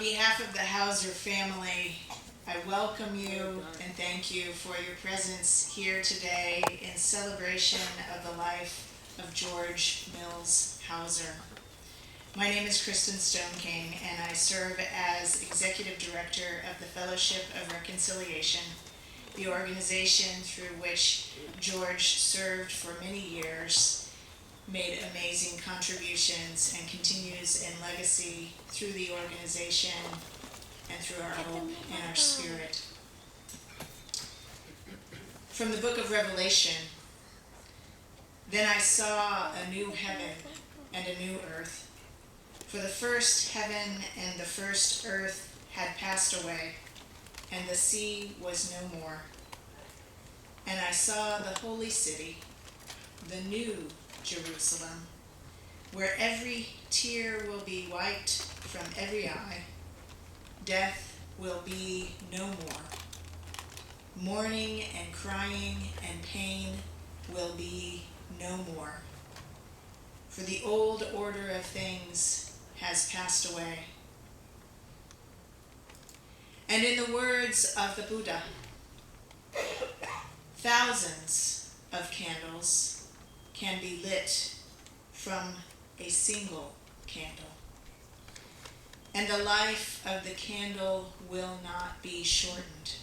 behalf of the Hauser family, I welcome you and thank you for your presence here today in celebration of the life of George Mills Hauser. My name is Kristen Stoneking, and I serve as Executive Director of the Fellowship of Reconciliation, the organization through which George served for many years, made amazing contributions, and continues in legacy through the organization and through our hope and our spirit. From the book of Revelation, then I saw a new heaven and a new earth. For the first heaven and the first earth had passed away, and the sea was no more. And I saw the holy city, the new Jerusalem, where every tear will be wiped from every eye. Death will be no more. Mourning and crying and pain will be no more. For the old order of things has passed away. And in the words of the Buddha, thousands of candles can be lit from a single candle. And the life of the candle will not be shortened.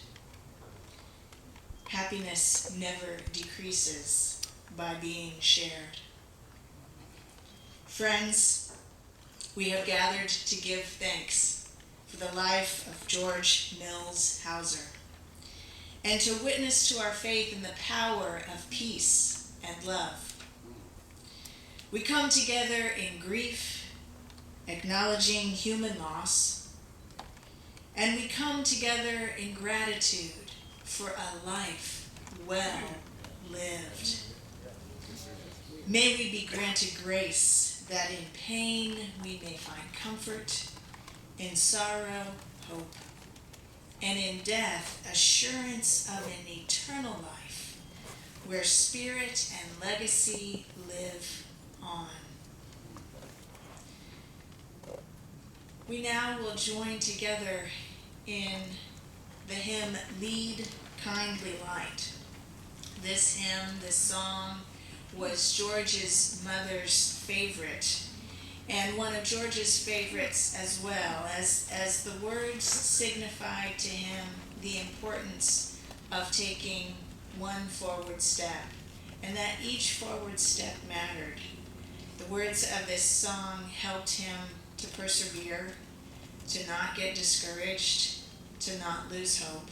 Happiness never decreases by being shared. Friends, we have gathered to give thanks for the life of George Mills Hauser and to witness to our faith in the power of peace and love. We come together in grief, acknowledging human loss, and we come together in gratitude for a life well lived. May we be granted grace that in pain we may find comfort, in sorrow, hope, and in death, assurance of an eternal life where spirit and legacy live on. We now will join together in the hymn, Lead Kindly Light. This hymn, this song, was George's mother's favorite, and one of George's favorites as well, as the words signified to him the importance of taking one forward step, and that each forward step mattered. The words of this song helped him to persevere, to not get discouraged, to not lose hope.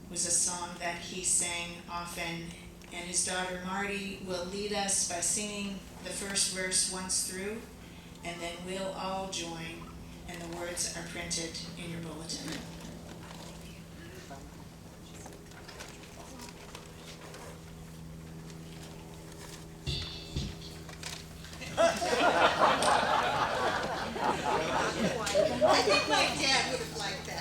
It was a song that he sang often, and his daughter Marty will lead us by singing the first verse once through, and then we'll all join, and the words are printed in your bulletin. I think my dad would have liked that.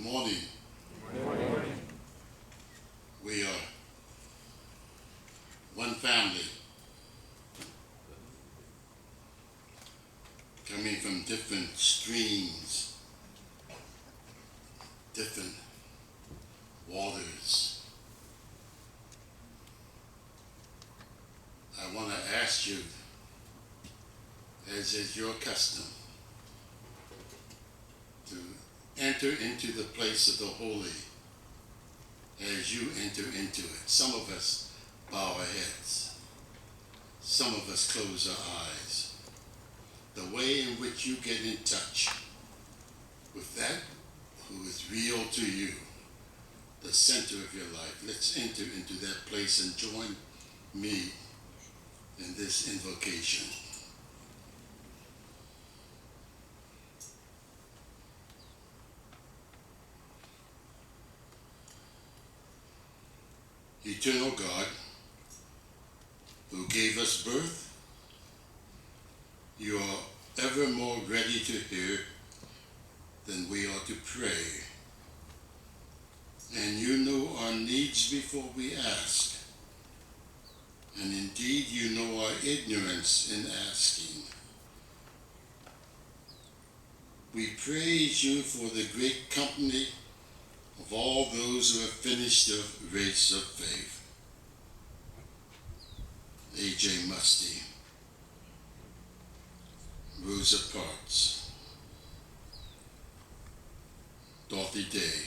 morning. Good morning. We are one family coming from different streams, different waters. I want to ask you, as is your custom, to enter into the place of the holy as you enter into it. Some of us bow our heads. Some of us close our eyes. The way in which you get in touch with that who is real to you, the center of your life. Let's enter into that place and join me in this invocation. Eternal God, who gave us birth, you are ever more ready to hear than we are to pray. And you know our needs before we ask. And indeed, you know our ignorance in asking. We praise you for the great company of all those who have finished the race of faith. A.J. Musty, Rosa Parks, Dorothy Day,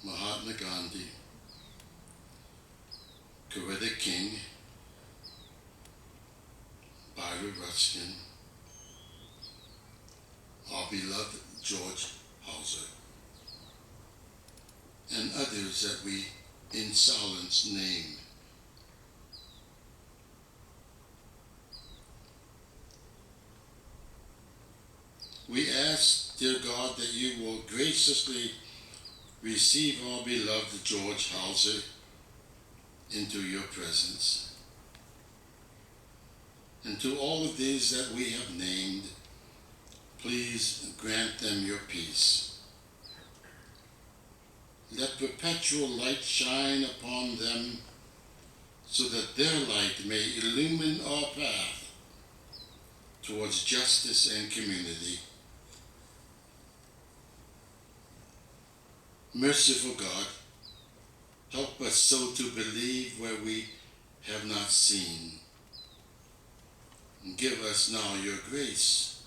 Mahatma Gandhi, Coretta King, Byron Ruskin, our beloved George Hauser, and others that we in silence name. We ask, dear God, that you will graciously receive our beloved George Hauser into your presence. And to all of these that we have named, please grant them your peace. Let perpetual light shine upon them so that their light may illumine our path towards justice and community. Merciful God, help us so to believe where we have not seen. And give us now your grace,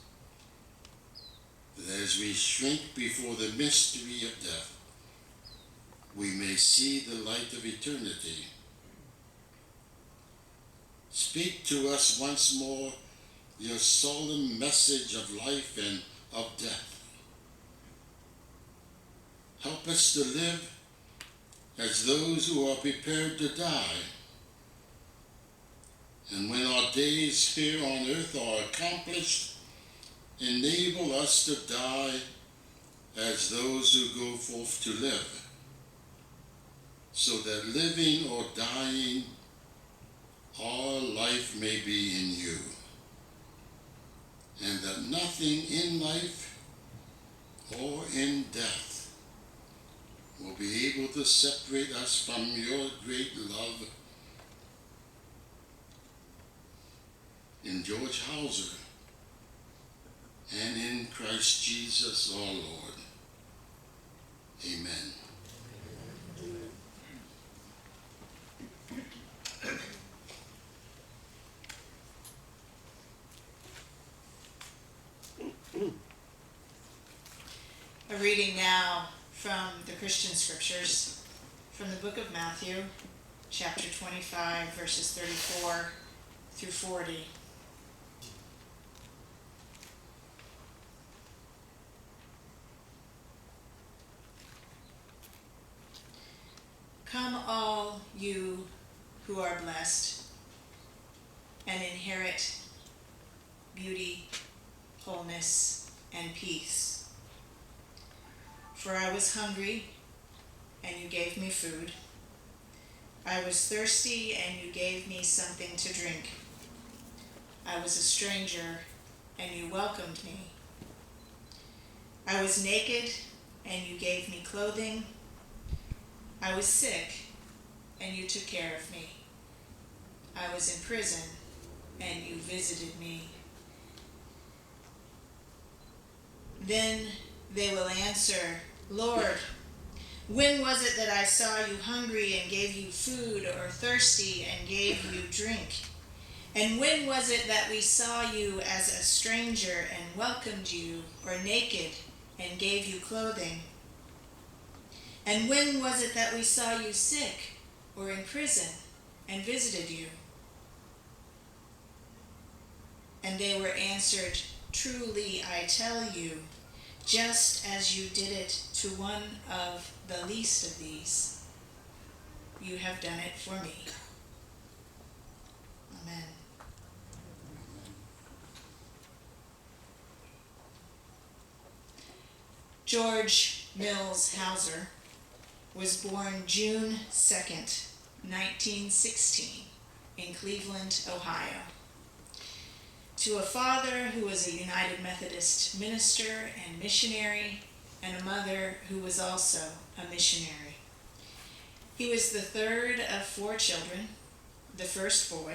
that as we shrink before the mystery of death, we may see the light of eternity. Speak to us once more your solemn message of life and of death. Help us to live as those who are prepared to die. And when our days here on earth are accomplished, enable us to die as those who go forth to live, so that living or dying, our life may be in you, and that nothing in life or in death will be able to separate us from your great love in George Hauser and in Christ Jesus our Lord. Amen. A reading now from the Christian Scriptures, from the book of Matthew, chapter 25, verses 34 through 40. Come all you who are blessed, and inherit beauty, wholeness, and peace. For I was hungry, and you gave me food. I was thirsty, and you gave me something to drink. I was a stranger, and you welcomed me. I was naked, and you gave me clothing. I was sick, and you took care of me. I was in prison, and you visited me. Then they will answer, Lord, when was it that I saw you hungry and gave you food, or thirsty and gave you drink? And when was it that we saw you as a stranger and welcomed you, or naked and gave you clothing? And when was it that we saw you sick or in prison and visited you? And they were answered, Truly I tell you, just as you did it to one of the least of these, you have done it for me. Amen. George Mills Hauser was born June 2nd, 1916, in Cleveland, Ohio, to a father who was a United Methodist minister and missionary, and a mother who was also a missionary. He was the third of 4 children, the first boy,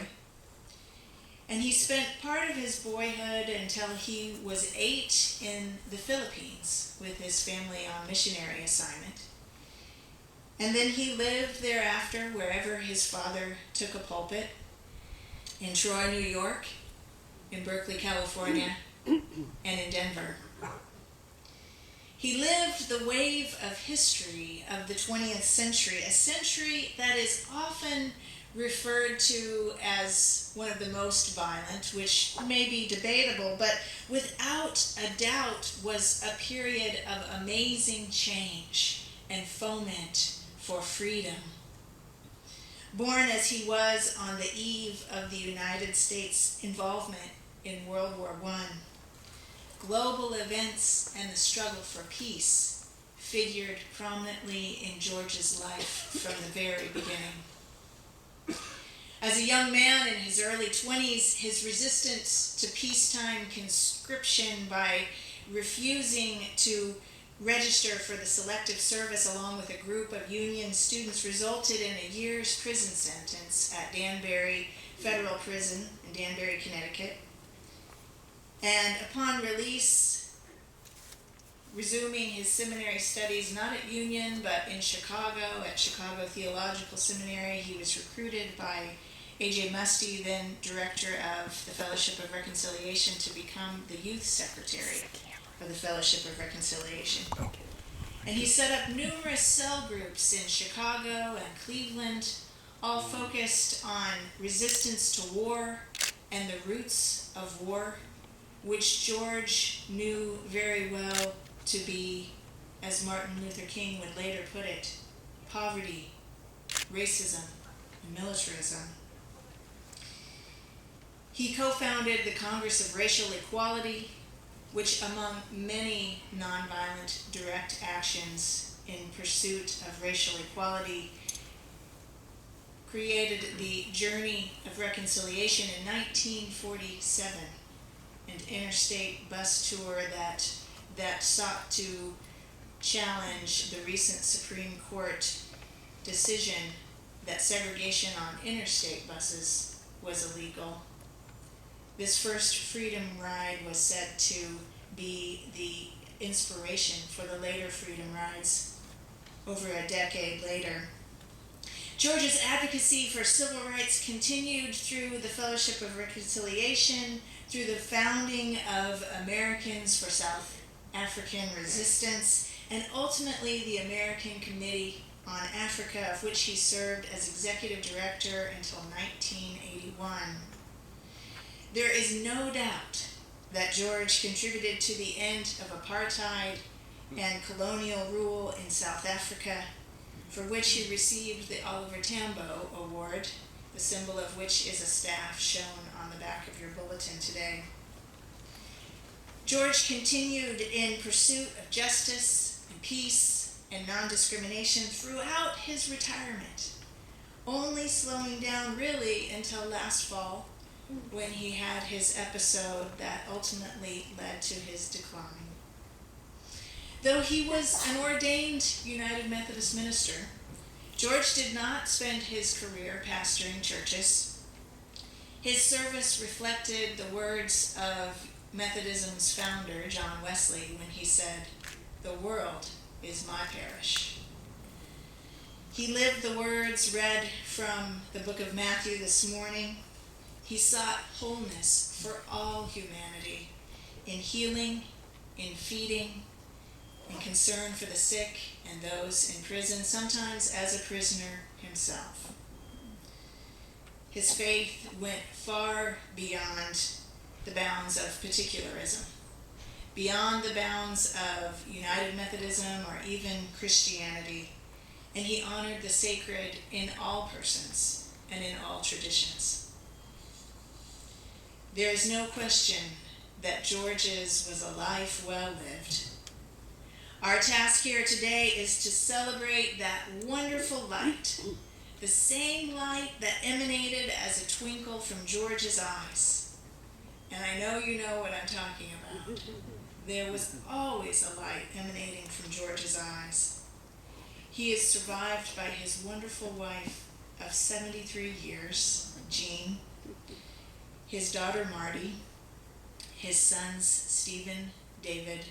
and he spent part of his boyhood until he was 8 in the Philippines with his family on missionary assignment. And then he lived thereafter wherever his father took a pulpit, in Troy, New York, in Berkeley, California, and in Denver. He lived the wave of history of the 20th century, a century that is often referred to as one of the most violent, which may be debatable, but without a doubt was a period of amazing change and foment for freedom. Born as he was on the eve of the United States involvement in World War I, global events and the struggle for peace figured prominently in George's life from the very beginning. As a young man in his early 20s, his resistance to peacetime conscription by refusing to register for the selective service along with a group of Union students resulted in a year's prison sentence at Danbury Federal Prison in Danbury, Connecticut. And upon release, resuming his seminary studies not at Union but in Chicago at Chicago Theological Seminary, he was recruited by A.J. Musty, then director of the Fellowship of Reconciliation, to become the youth secretary of the Fellowship of Reconciliation. And he set up numerous cell groups in Chicago and Cleveland, all focused on resistance to war and the roots of war, which George knew very well to be, as Martin Luther King would later put it, poverty, racism, and militarism. He co-founded the Congress of Racial Equality, which among many nonviolent direct actions in pursuit of racial equality created the Journey of Reconciliation in 1947, an interstate bus tour that sought to challenge the recent Supreme Court decision that segregation on interstate buses was illegal. This first freedom ride was said to be the inspiration for the later freedom rides over a decade later. George's advocacy for civil rights continued through the Fellowship of Reconciliation, through the founding of Americans for South African Resistance, and ultimately the American Committee on Africa, of which he served as executive director until 1981. There is no doubt that George contributed to the end of apartheid and colonial rule in South Africa, for which he received the Oliver Tambo Award, the symbol of which is a staff shown on the back of your bulletin today. George continued in pursuit of justice and peace and non-discrimination throughout his retirement, only slowing down really until last fall, when he had his episode that ultimately led to his decline. Though he was an ordained United Methodist minister, George did not spend his career pastoring churches. His service reflected the words of Methodism's founder, John Wesley, when he said, "The world is my parish." He lived the words read from the book of Matthew this morning. He sought wholeness for all humanity in healing, in feeding, in concern for the sick and those in prison, sometimes as a prisoner himself. His faith went far beyond the bounds of particularism, beyond the bounds of United Methodism or even Christianity, and he honored the sacred in all persons and in all traditions. There is no question that George's was a life well lived. Our task here today is to celebrate that wonderful light, the same light that emanated as a twinkle from George's eyes. And I know you know what I'm talking about. There was always a light emanating from George's eyes. He is survived by his wonderful wife of 73 years, Jean, his daughter Marty, his sons Stephen, David,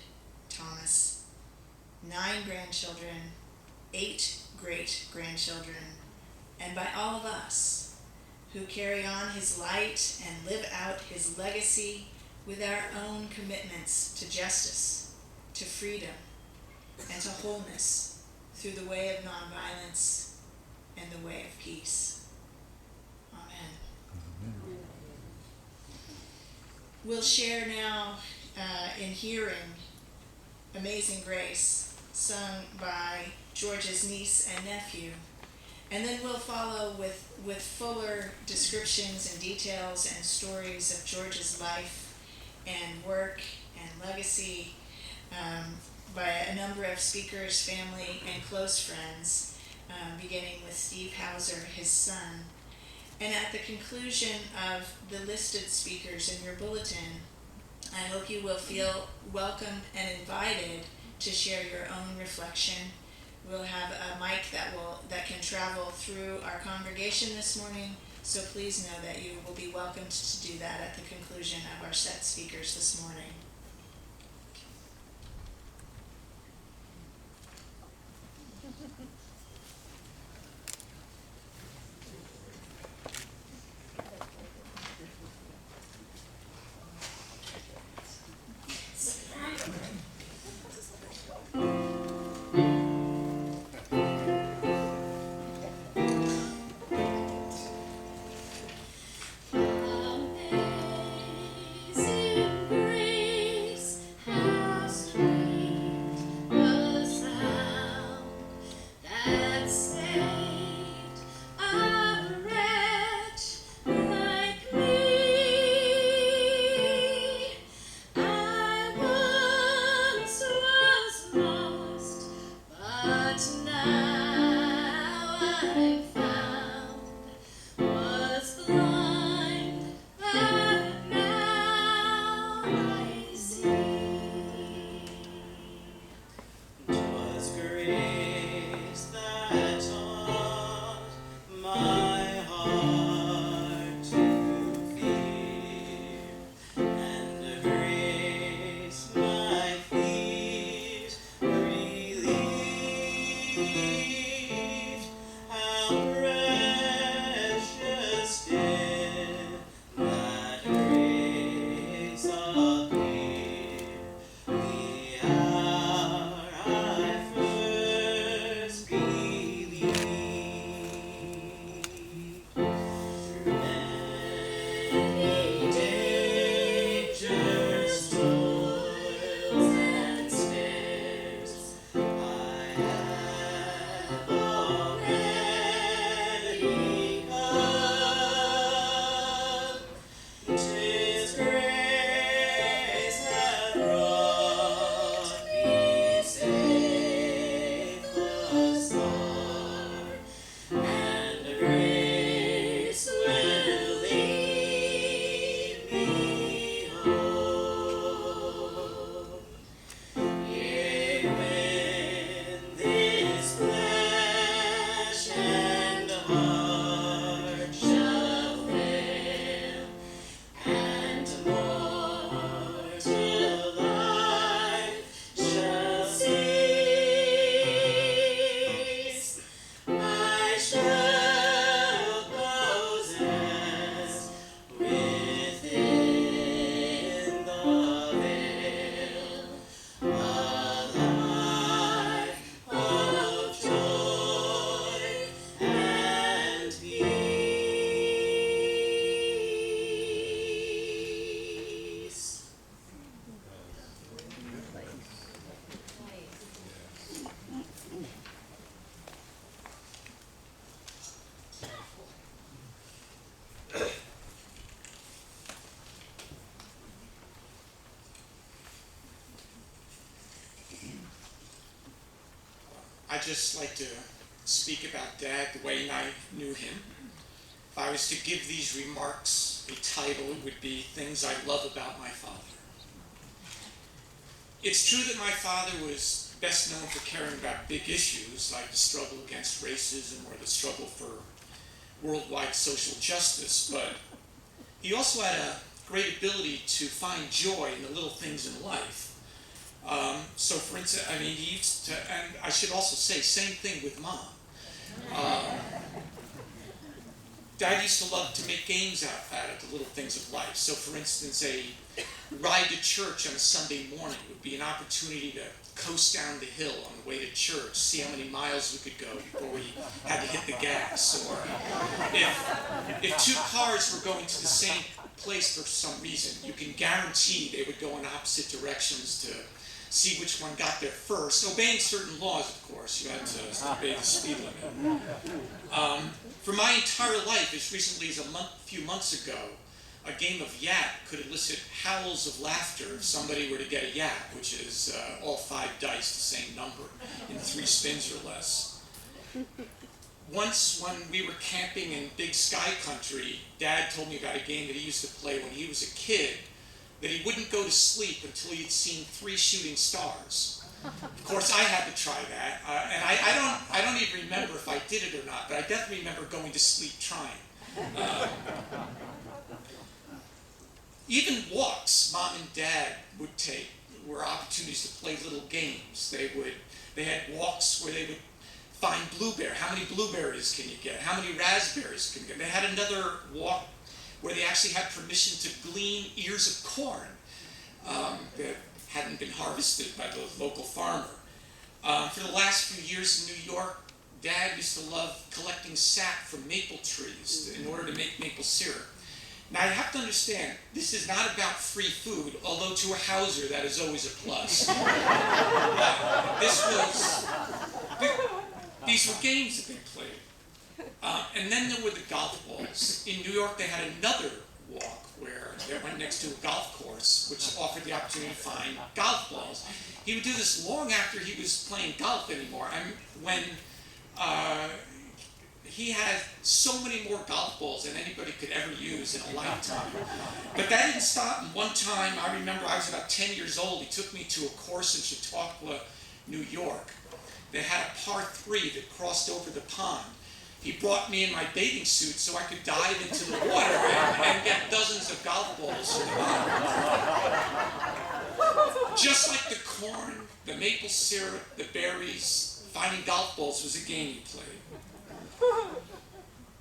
Thomas, 9 grandchildren, 8 great-grandchildren, and by all of us who carry on his light and live out his legacy with our own commitments to justice, to freedom, and to wholeness through the way of nonviolence and the way of peace. Amen. We'll share now in hearing Amazing Grace, sung by George's niece and nephew. And then we'll follow with fuller descriptions and details and stories of George's life and work and legacy by a number of speakers, family, and close friends, beginning with Steve Hauser, his son. And at the conclusion of the listed speakers in your bulletin, I hope you will feel welcome and invited to share your own reflection. We'll have a mic that can travel through our congregation this morning, so please know that you will be welcomed to do that at the conclusion of our set speakers this morning. Amazing grace. I'd just like to speak about Dad the way I knew him. If I was to give these remarks a title, it would be Things I Love About My Father. It's true that my father was best known for caring about big issues like the struggle against racism or the struggle for worldwide social justice, but he also had a great ability to find joy in the little things in life. So for instance, I mean, he used to, and I should also say, same thing with Mom. Dad used to love to make games out of the little things of life. So for instance, a ride to church on a Sunday morning would be an opportunity to coast down the hill on the way to church, see how many miles we could go before we had to hit the gas. Or if two cars were going to the same place for some reason, you can guarantee they would go in opposite directions to see which one got there first, obeying certain laws, of course. You had to obey the speed limit. For my entire life, as recently as a few months ago, a game of yap could elicit howls of laughter if somebody were to get a yap, which is all 5 dice, the same number, in 3 spins or less. Once, when we were camping in Big Sky Country, Dad told me about a game that he used to play when he was a kid, that he wouldn't go to sleep until he had seen 3 shooting stars. Of course, I had to try that, and I don't even remember if I did it or not, but I definitely remember going to sleep trying. Even walks Mom and Dad would take were opportunities to play little games. They had walks where they would find blueberry. How many blueberries can you get? How many raspberries can you get? They had another walk where they actually had permission to glean ears of corn that hadn't been harvested by the local farmer. For the last few years in New York, Dad used to love collecting sap from maple trees in order to make maple syrup. Now, you have to understand, this is not about free food, although to a Hauser, that is always a plus. These were games that they played. And then there were the golf balls. In New York, they had another walk where they went next to a golf course, which offered the opportunity to find golf balls. He would do this long after he was playing golf anymore. When he had so many more golf balls than anybody could ever use in a lifetime. But that didn't stop. And one time, I remember I was about 10 years old. He took me to a course in Chautauqua, New York. They had a par 3 that crossed over the pond. He brought me in my bathing suit so I could dive into the water and get dozens of golf balls from the bottom. Just like the corn, the maple syrup, the berries, finding golf balls was a game he played.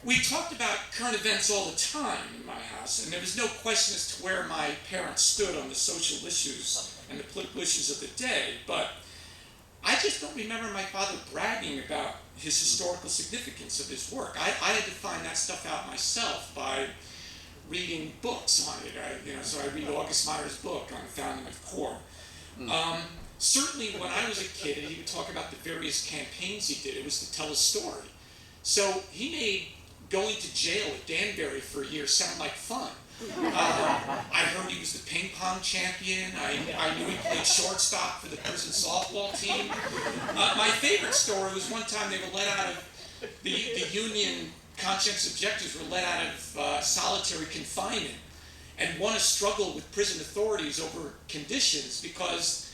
We talked about current events all the time in my house, and there was no question as to where my parents stood on the social issues and the political issues of the day, but I just don't remember my father bragging about his historical significance of his work. I had to find that stuff out myself by reading books on it. So I read August Meyer's book on the founding of CORE. Certainly when I was a kid and he would talk about the various campaigns he did, it was to tell a story. So he made going to jail at Danbury for a year sound like fun. I heard he was the ping pong champion. I knew he played shortstop for the prison softball team. My favorite story was one time they were let out of, the union conscientious objectors were let out of solitary confinement and won a struggle with prison authorities over conditions because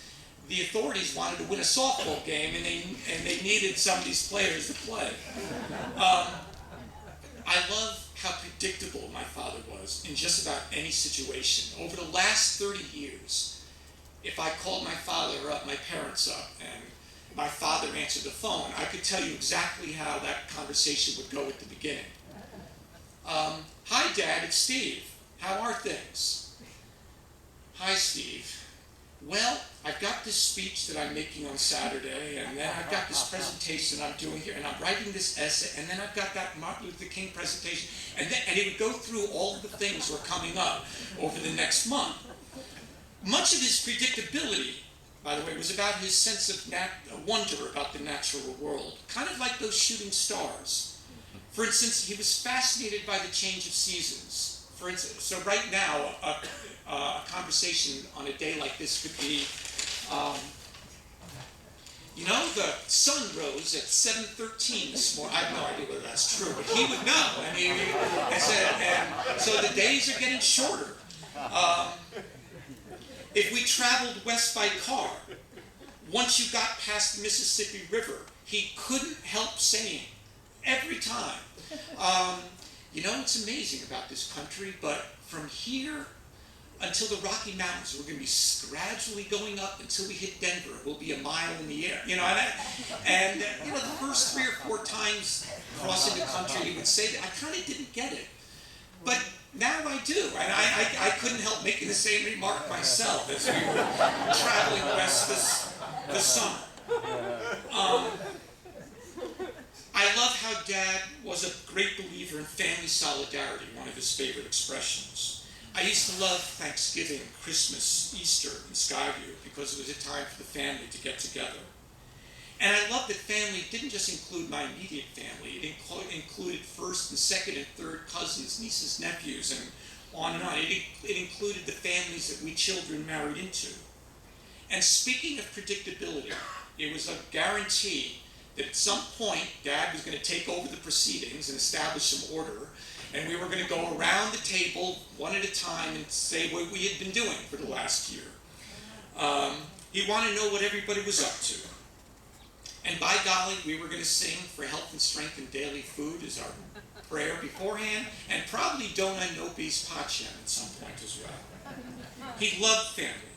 the authorities wanted to win a softball game and they needed some of these players to play. I love how predictable my father was in just about any situation. Over the last 30 years, if I called my father up, my parents up, and my father answered the phone, I could tell you exactly how that conversation would go at the beginning. Hi, Dad, it's Steve. How are things? Hi, Steve. Well, I've got this speech that I'm making on Saturday, and then I've got this presentation I'm doing here, and I'm writing this essay, and then I've got that Martin Luther King presentation, and he would go through all of the things that were coming up over the next month. Much of his predictability, by the way, was about his sense of wonder about the natural world, kind of like those shooting stars. For instance, he was fascinated by the change of seasons. For instance, so right now, a conversation on a day like this could be, You know, the sun rose at 7:13 this morning. I have no idea whether that's true, but he would know. I mean, and so the days are getting shorter. If we traveled west by car, once you got past the Mississippi River, he couldn't help saying every time, you know, it's amazing about this country, but from here until the Rocky Mountains, we're going to be gradually going up until we hit Denver. We'll be a mile in the air, you know. And you know, the first 3 or 4 times crossing the country, he would say that I kind of didn't get it, but now I do, and I couldn't help making the same remark myself as we were traveling west this summer. I love how Dad was a great believer in family solidarity, one of his favorite expressions. I used to love Thanksgiving, Christmas, Easter in Skyview because it was a time for the family to get together. And I loved that family didn't just include my immediate family. It included first and second and third cousins, nieces, nephews, and on and on. It included the families that we children married into. And speaking of predictability, it was a guarantee that at some point Dad was going to take over the proceedings and establish some order, and we were going to go around the table one at a time and say what we had been doing for the last year. He wanted to know what everybody was up to. And by golly, we were going to sing for health and strength and daily food as our prayer beforehand, and probably Dona Nobis Pacem at some point as well. He loved family,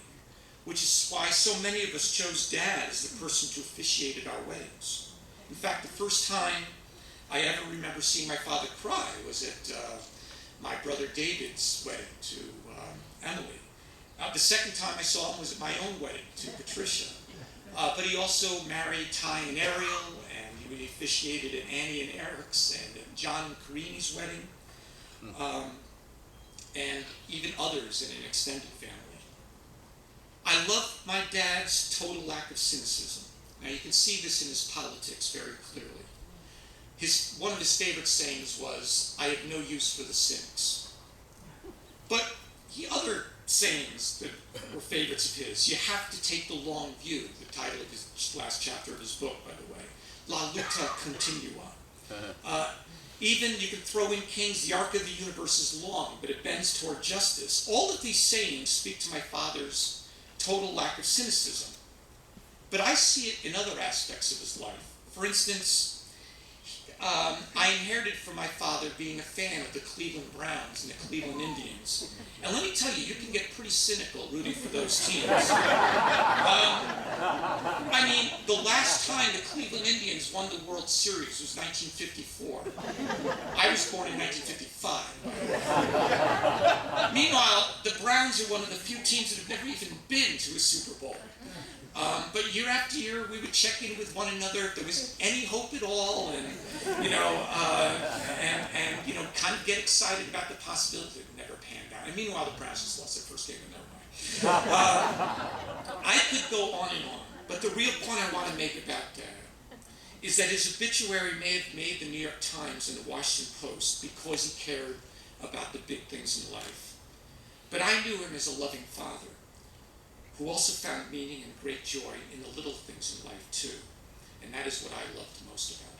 which is why so many of us chose Dad as the person to officiate at our weddings. In fact, the first time I ever remember seeing my father cry was at my brother David's wedding to Emily. The second time I saw him was at my own wedding to Patricia. But he also married Ty and Ariel, and he officiated at Annie and Eric's and at John and Karini's wedding, and even others in an extended family. I love my dad's total lack of cynicism. Now you can see this in his politics very clearly. One of his favorite sayings was, "I have no use for the cynics." But other sayings that were favorites of his, "You have to take the long view," the title of his last chapter of his book, by the way. La luta continua. Even you can throw in King's "The arc of the universe is long, but it bends toward justice." All of these sayings speak to my father's total lack of cynicism. But I see it in other aspects of his life. For instance, I inherited from my father being a fan of the Cleveland Browns and the Cleveland Indians. And let me tell you, you can get pretty cynical rooting for those teams. I mean, the last time the Cleveland Indians won the World Series was 1954. I was born in 1955. Meanwhile, the Browns are one of the few teams that have never even been to a Super Bowl. But year after year, we would check in with one another if there was any hope at all, and kind of get excited about the possibility that it never panned out. And meanwhile, the Browns just lost their first game, and never mind. I could go on and on, but the real point I want to make about Dad is that his obituary may have made the New York Times and the Washington Post because he cared about the big things in life. But I knew him as a loving father, who also found meaning and great joy in the little things in life too. And that is what I loved most about him.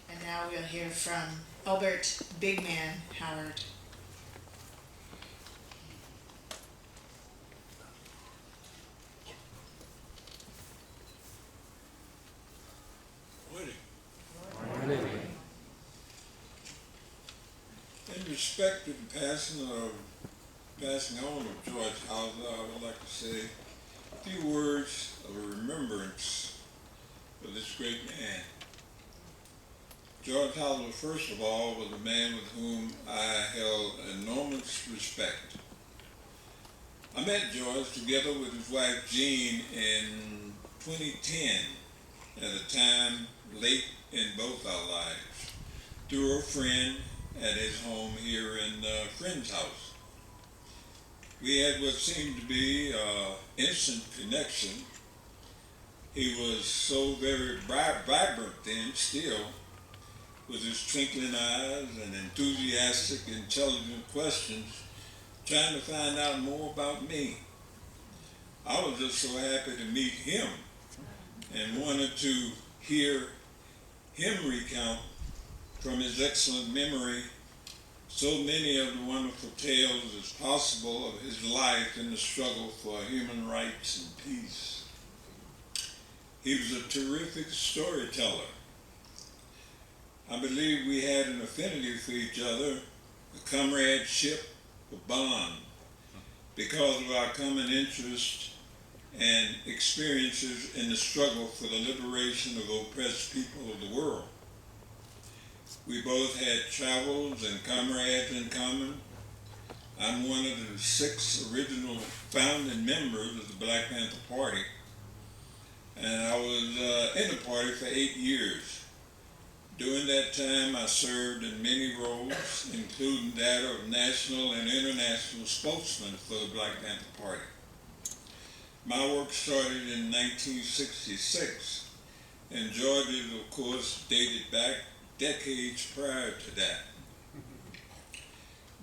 And now we'll hear from Albert Big Man Howard. In respect to the passing on of George Hauser, I would like to say a few words of remembrance for this great man. George Hauser, first of all, was a man with whom I held enormous respect. I met George together with his wife Jean in 2010, at a time late in both our lives, through a friend at his home here in a friend's house. We had what seemed to be an instant connection, He was so very vibrant then, still, with his twinkling eyes and enthusiastic, intelligent questions, trying to find out more about me. I was just so happy to meet him and wanted to hear him recount from his excellent memory so many of the wonderful tales as possible of his life in the struggle for human rights and peace. He was a terrific storyteller. I believe we had an affinity for each other, a comradeship, a bond, because of our common interest and experiences in the struggle for the liberation of oppressed people of the world. We both had travels and comrades in common. I'm one of the 6 original founding members of the Black Panther Party, and I was in the party for 8 years. During that time, I served in many roles, including that of national and international spokesman for the Black Panther Party. My work started in 1966, and Georgia's, of course, dated back decades prior to that.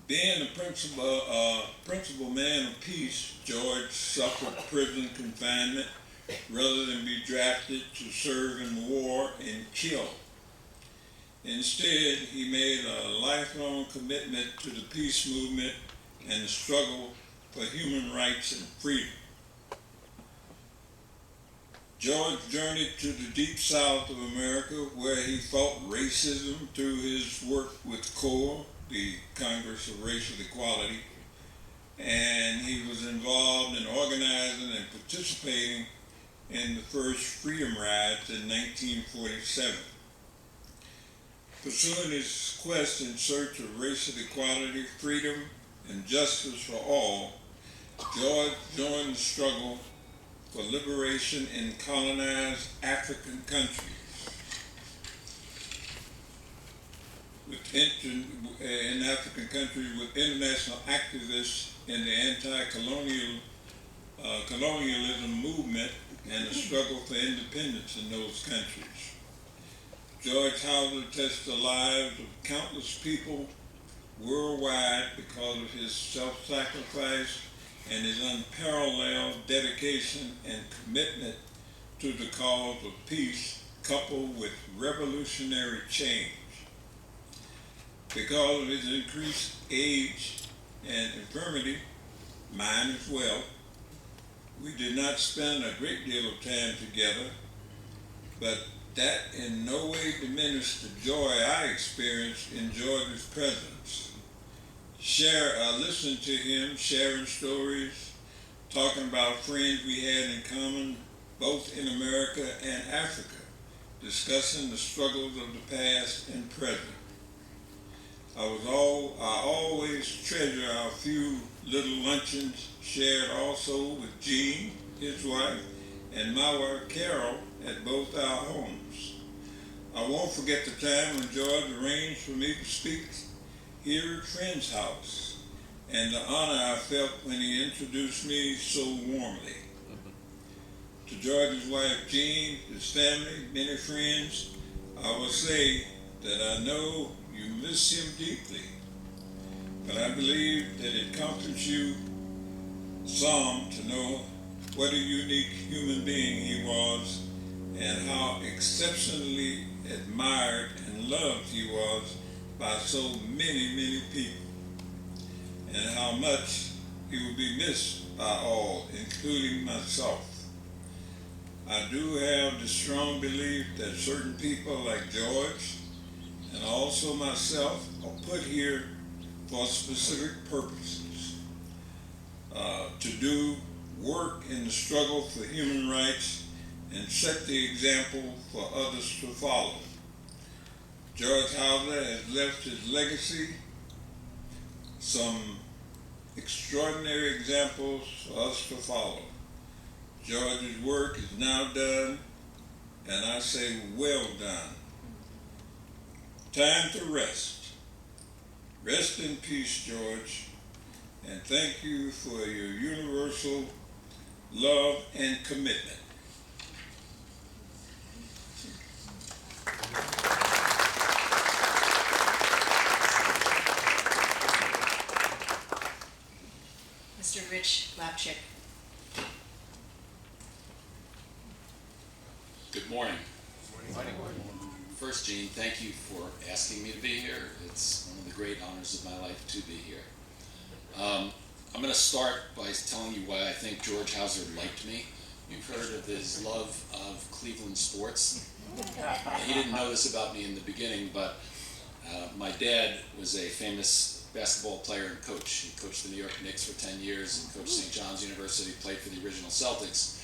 Being a principal man of peace, George suffered prison confinement rather than be drafted to serve in war and killed. Instead, he made a lifelong commitment to the peace movement and the struggle for human rights and freedom. George journeyed to the deep south of America, where he fought racism through his work with CORE, the Congress of Racial Equality, and he was involved in organizing and participating in the first freedom rides in 1947. Pursuing his quest in search of racial equality, freedom, and justice for all, George joined the struggle for liberation in colonized African countries. In African countries with international activists in the anti-colonialism movement and the struggle for independence in those countries. George Hauser touched the lives of countless people worldwide because of his self-sacrifice and his unparalleled dedication and commitment to the cause of peace, coupled with revolutionary change. Because of his increased age and infirmity, mine as well, we did not spend a great deal of time together, but that in no way diminished the joy I experienced in George's presence. Listening to him, sharing stories, talking about friends we had in common, both in America and Africa, discussing the struggles of the past and present. I always treasure our few little luncheons shared also with Jean, his wife, and my wife Carol at both our homes. I won't forget the time when George arranged for me to speak here at Friend's house, and the honor I felt when he introduced me so warmly. To George's wife Jean, his family, many friends, I will say that I know you miss him deeply, but I believe that it comforts you some to know what a unique human being he was and how exceptionally admired and loved he was by so many, many people, and how much he will be missed by all, including myself. I do have the strong belief that certain people like George and also myself are put here for specific purposes, to do work in the struggle for human rights and set the example for others to follow. George Hauser has left his legacy, some extraordinary examples for us to follow. George's work is now done, and I say well done. Time to rest. Rest in peace, George, and thank you for your universal love and commitment. Good morning. First, Gene, thank you for asking me to be here. It's one of the great honors of my life to be here. I'm going to start by telling you why I think George Hauser liked me. You've heard of his love of Cleveland sports. He didn't know this about me in the beginning, but my dad was a famous basketball player and coach. He coached the New York Knicks for 10 years and coached St. John's University, played for the original Celtics.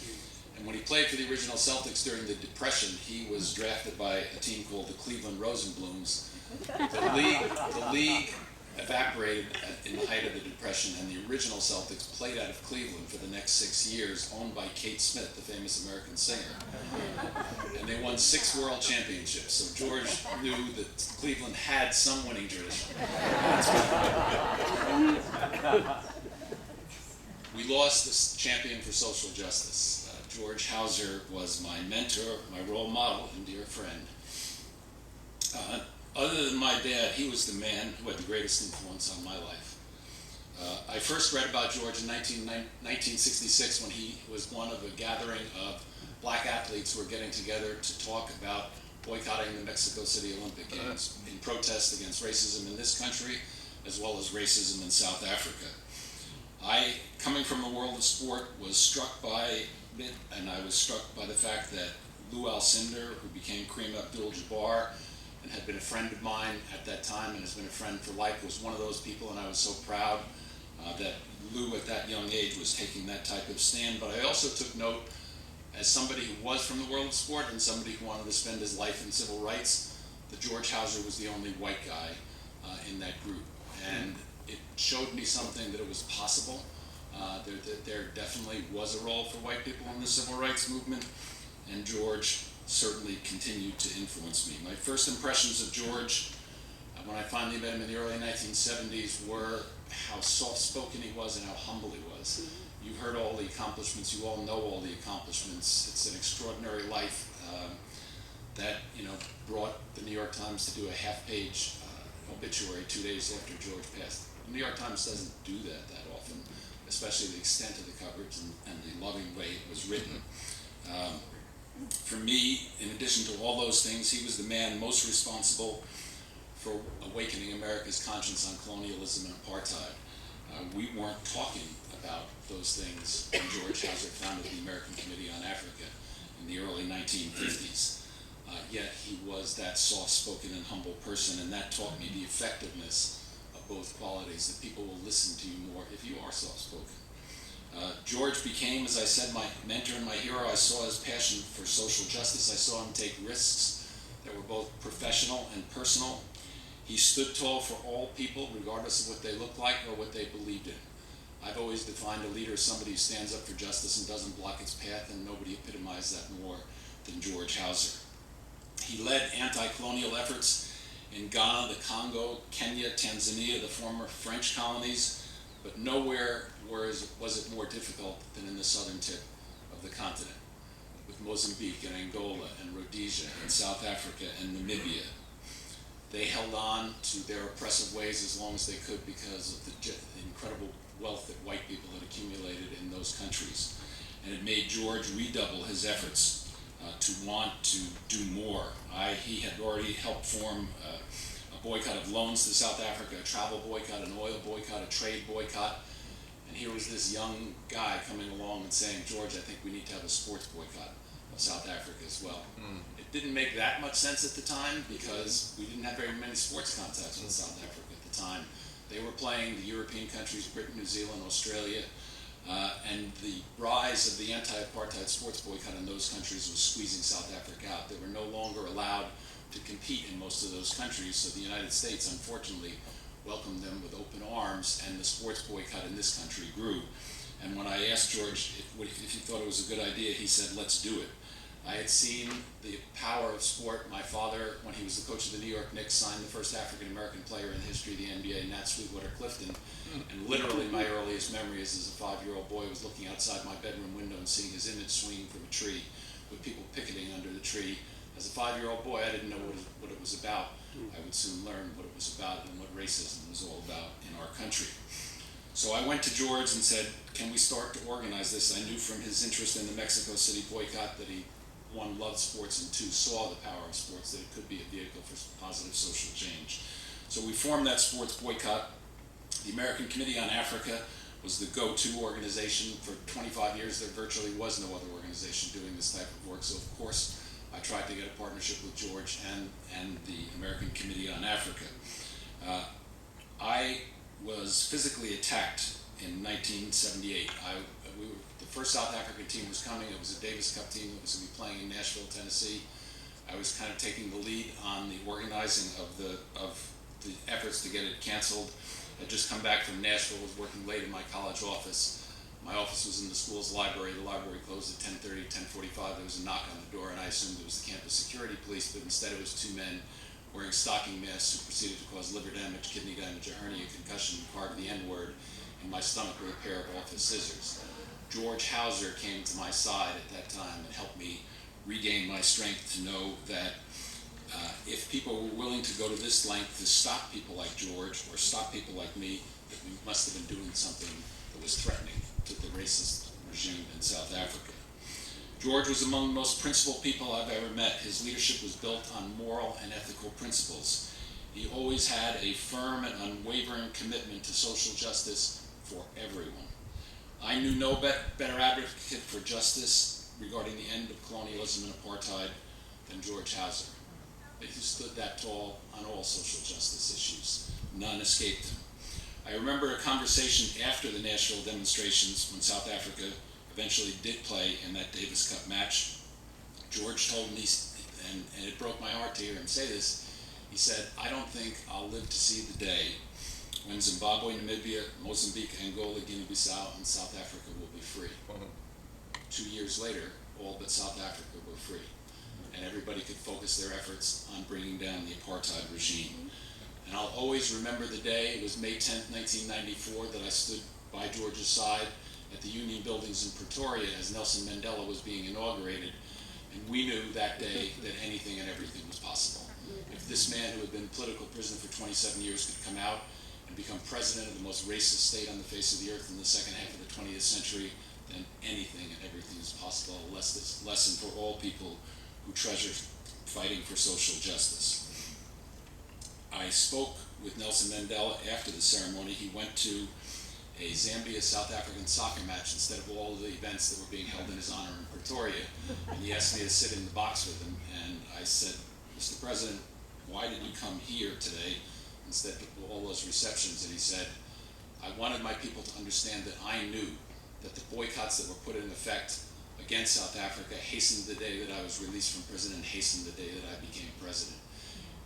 And when he played for the original Celtics during the Depression, he was drafted by a team called the Cleveland Rosenblums. The league evaporated in the height of the Depression, and the original Celtics played out of Cleveland for the next 6 years, owned by Kate Smith, the famous American singer. And they won 6 world championships. So George knew that Cleveland had some winning tradition. We lost this champion for social justice. George Hauser was my mentor, my role model, and dear friend. Other than my dad, he was the man who had the greatest influence on my life. I first read about George in 1966 when he was one of a gathering of black athletes who were getting together to talk about boycotting the Mexico City Olympic Games in protest against racism in this country as well as racism in South Africa. I, coming from a world of sport, was struck by it, and I was struck by the fact that Lou Alcindor, who became Kareem Abdul-Jabbar and had been a friend of mine at that time and has been a friend for life, was one of those people, and I was so proud that Lou at that young age was taking that type of stand. But I also took note, as somebody who was from the world of sport and somebody who wanted to spend his life in civil rights, that George Hauser was the only white guy in that group. And it showed me something, that it was possible. There definitely was a role for white people in the civil rights movement, and George certainly continued to influence me. My first impressions of George, when I finally met him in the early 1970s, were how soft-spoken he was and how humble he was. You've heard all the accomplishments, you all know all the accomplishments. It's an extraordinary life that brought the New York Times to do a half-page obituary 2 days after George passed. The New York Times doesn't do that often, especially the extent of the coverage and the loving way it was written. For me, in addition to all those things, he was the man most responsible for awakening America's conscience on colonialism and apartheid. We weren't talking about those things when George Hauser founded the American Committee on Africa in the early 1950s. Yet he was that soft-spoken and humble person, and that taught me the effectiveness of both qualities, that people will listen to you more if you are soft-spoken. George became, as I said, my mentor and my hero. I saw his passion for social justice. I saw him take risks that were both professional and personal. He stood tall for all people, regardless of what they looked like or what they believed in. I've always defined a leader as somebody who stands up for justice and doesn't block its path, and nobody epitomized that more than George Hauser. He led anti-colonial efforts in Ghana, the Congo, Kenya, Tanzania, the former French colonies, but nowhere was it more difficult than in the southern tip of the continent, with Mozambique and Angola and Rhodesia and South Africa and Namibia. They held on to their oppressive ways as long as they could because of the incredible wealth that white people had accumulated in those countries. And it made George redouble his efforts to want to do more. He had already helped form a boycott of loans to South Africa, a travel boycott, an oil boycott, a trade boycott. And here was this young guy coming along and saying, George, I think we need to have a sports boycott of South Africa as well. It didn't make that much sense at the time because we didn't have very many sports contacts with South Africa at the time. They were playing the European countries, Britain, New Zealand, Australia, and the rise of the anti-apartheid sports boycott in those countries was squeezing South Africa out. They were no longer allowed to compete in most of those countries, so the United States, unfortunately, welcomed them with open arms, and the sports boycott in this country grew. And when I asked George if he thought it was a good idea, he said, let's do it. I had seen the power of sport. My father, when he was the coach of the New York Knicks, signed the first African-American player in the history of the NBA, Nat Sweetwater Clifton. And literally my earliest memory is as a 5-year-old boy was looking outside my bedroom window and seeing his image swinging from a tree with people picketing under the tree. As a 5-year-old boy, I didn't know what it was about. I would soon learn what it was about and what racism was all about in our country. So I went to George and said, can we start to organize this? I knew from his interest in the Mexico City boycott that he one, loved sports, and two, saw the power of sports, that it could be a vehicle for positive social change. So we formed that sports boycott. The American Committee on Africa was the go-to organization. For 25 years, there virtually was no other organization doing this type of work. So of course, I tried to get a partnership with George and the American Committee on Africa. I was physically attacked in 1978. The first South African team was coming. It was a Davis Cup team that was going to be playing in Nashville, Tennessee. I was kind of taking the lead on the organizing of the efforts to get it canceled. I'd just come back from Nashville, was working late in my college office. My office was in the school's library. The library closed at 10:30, 10:45. There was a knock on the door, and I assumed it was the campus security police, but instead it was two men wearing stocking masks who proceeded to cause liver damage, kidney damage, a hernia, concussion, and carved the N-word in my stomach with a pair of office scissors. George Hauser came to my side at that time and helped me regain my strength to know that if people were willing to go to this length to stop people like George or stop people like me, that we must have been doing something that was threatening to the racist regime in South Africa. George was among the most principled people I've ever met. His leadership was built on moral and ethical principles. He always had a firm and unwavering commitment to social justice for everyone. I knew no better advocate for justice regarding the end of colonialism and apartheid than George Hauser. He stood that tall on all social justice issues. None escaped him. I remember a conversation after the Nashville demonstrations when South Africa eventually did play in that Davis Cup match. George told me, and it broke my heart to hear him say this, he said, "I don't think I'll live to see the day when Zimbabwe, Namibia, Mozambique, Angola, Guinea-Bissau, and South Africa will be free." 2 years later, all but South Africa were free, and everybody could focus their efforts on bringing down the apartheid regime. And I'll always remember the day, it was May 10th, 1994, that I stood by George's side at the Union Buildings in Pretoria as Nelson Mandela was being inaugurated, and we knew that day that anything and everything was possible. If this man who had been political prisoner for 27 years could come out and become president of the most racist state on the face of the earth in the second half of the 20th century, then anything and everything is possible. A lesson for all people who treasure fighting for social justice. I spoke with Nelson Mandela after the ceremony. He went to a Zambia-South African soccer match instead of all of the events that were being held in his honor in Pretoria. And he asked me to sit in the box with him, and I said, "Mr. President, why did you come here today instead of all those receptions?" And he said, "I wanted my people to understand that I knew that the boycotts that were put in effect against South Africa hastened the day that I was released from prison and hastened the day that I became president."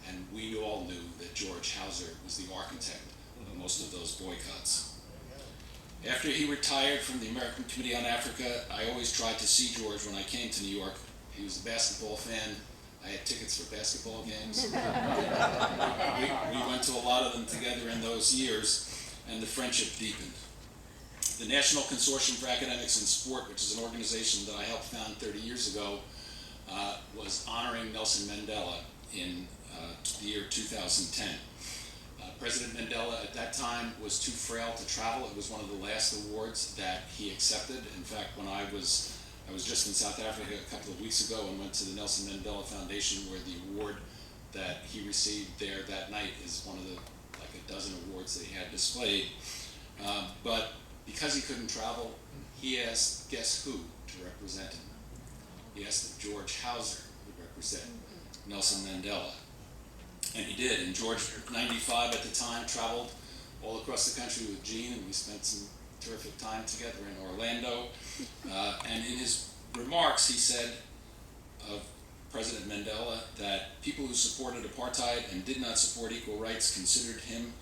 And we all knew that George Hauser was the architect of most of those boycotts. After he retired from the American Committee on Africa, I always tried to see George when I came to New York. He was a basketball fan. I had tickets for basketball games. We went to a lot of them together in those years, and the friendship deepened. The National Consortium for Academics in Sport, which is an organization that I helped found 30 years ago, was honoring Nelson Mandela in the year 2010. President Mandela at that time was too frail to travel. It was one of the last awards that he accepted. In fact, when I was just in South Africa a couple of weeks ago and went to the Nelson Mandela Foundation, where the award that he received there that night is one of the like a dozen awards that he had displayed. But because he couldn't travel, he asked, guess who to represent him? He asked if George Hauser would represent Nelson Mandela. And he did, and George, 95 at the time, traveled all across the country with Gene, and we spent some terrific time together in Orlando. And in his remarks, he said of President Mandela that people who supported apartheid and did not support equal rights considered him,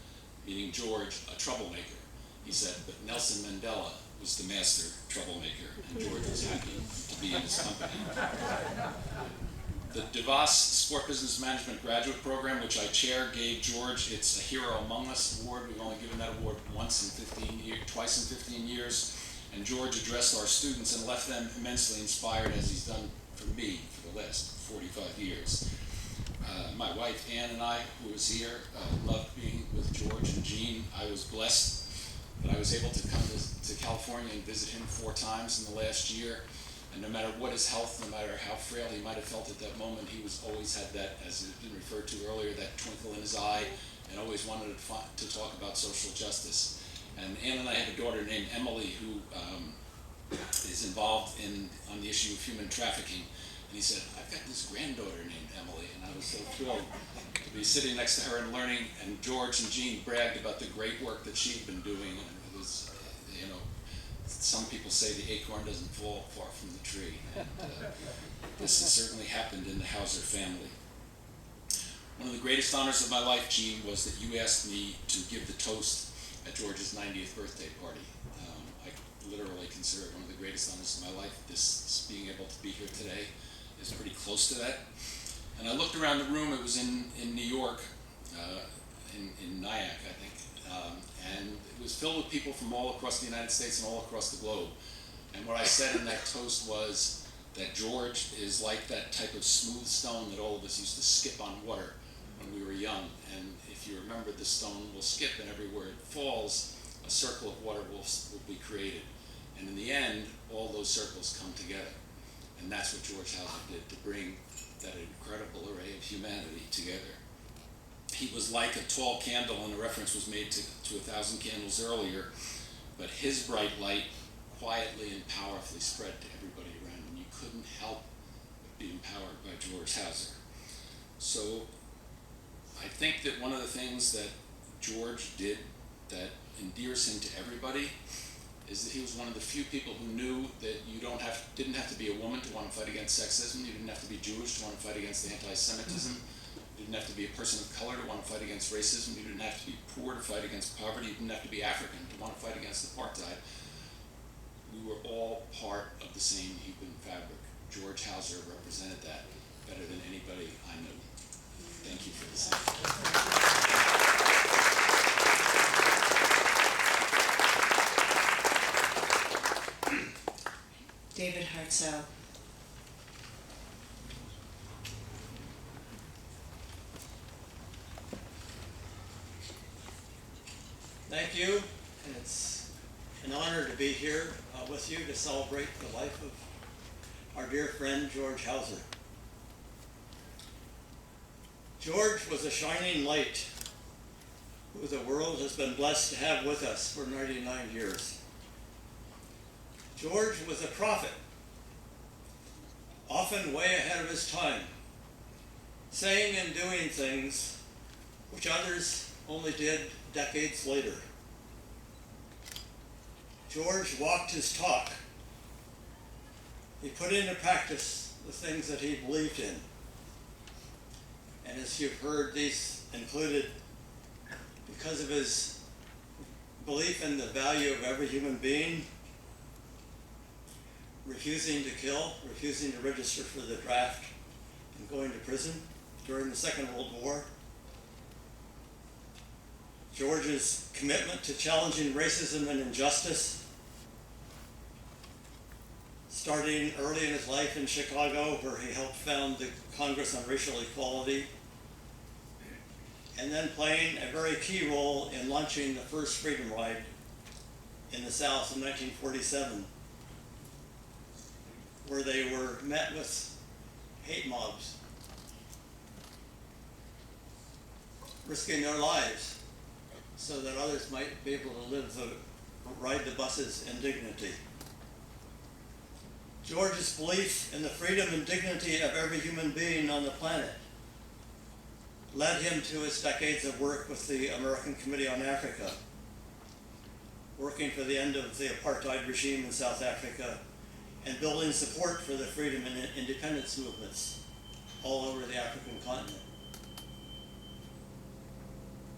meaning George, a troublemaker. He said, but Nelson Mandela was the master troublemaker, and George was happy to be in his company. The DeVos Sport Business Management Graduate Program, which I chair, gave George its A Hero Among Us award. We've only given that award twice in 15 years. And George addressed our students and left them immensely inspired, as he's done for me for the last 45 years. My wife, Ann, and I, who was here, loved being with George and Gene. I was blessed that I was able to come to California and visit him 4 times in the last year. And no matter what his health, no matter how frail he might have felt at that moment, he was always had that, as has been referred to earlier, that twinkle in his eye, and always wanted to talk about social justice. And Ann and I have a daughter named Emily who is involved on the issue of human trafficking. And he said, I've got this granddaughter named Emily, and I was so thrilled to be sitting next to her and learning. And George and Jean bragged about the great work that she'd been doing. And it was, some people say the acorn doesn't fall far from the tree. And this has certainly happened in the Hauser family. One of the greatest honors of my life, Jean, was that you asked me to give the toast at George's 90th birthday party. I literally consider it one of the greatest honors of my life. This being able to be here today is pretty close to that. And I looked around the room. It was in New York, in Nyack, I think, and it was filled with people from all across the United States and all across the globe. And what I said in that toast was that George is like that type of smooth stone that all of us used to skip on water when we were young. And if you remember, the stone will skip, and everywhere it falls, a circle of water will be created. And in the end, all those circles come together. And that's what George Hauser did, to bring that incredible array of humanity together. He was like a tall candle, and a reference was made to 1,000 candles earlier, but his bright light quietly and powerfully spread to everybody around him. You couldn't help but be empowered by George Hauser. So I think that one of the things that George did that endears him to everybody is that he was one of the few people who knew that you didn't have to be a woman to want to fight against sexism. You didn't have to be Jewish to want to fight against anti-Semitism. You didn't have to be a person of color to want to fight against racism. You didn't have to be poor to fight against poverty. You didn't have to be African to want to fight against apartheid. We were all part of the same human fabric. George Hauser represented that better than anybody I knew. Thank you for listening. David Hartzell. Thank you, and it's an honor to be here with you to celebrate the life of our dear friend George Hauser. George was a shining light who the world has been blessed to have with us for 99 years. George was a prophet, often way ahead of his time, saying and doing things which others only did decades later. George walked his talk. He put into practice the things that he believed in. And as you've heard, these included, because of his belief in the value of every human being, refusing to kill, refusing to register for the draft, and going to prison during the Second World War. George's commitment to challenging racism and injustice, starting early in his life in Chicago, where he helped found the Congress on Racial Equality, and then playing a very key role in launching the first Freedom Ride in the South in 1947, where they were met with hate mobs, risking their lives so that others might be able to ride the buses in dignity. George's belief in the freedom and dignity of every human being on the planet led him to his decades of work with the American Committee on Africa, working for the end of the apartheid regime in South Africa and building support for the freedom and independence movements all over the African continent.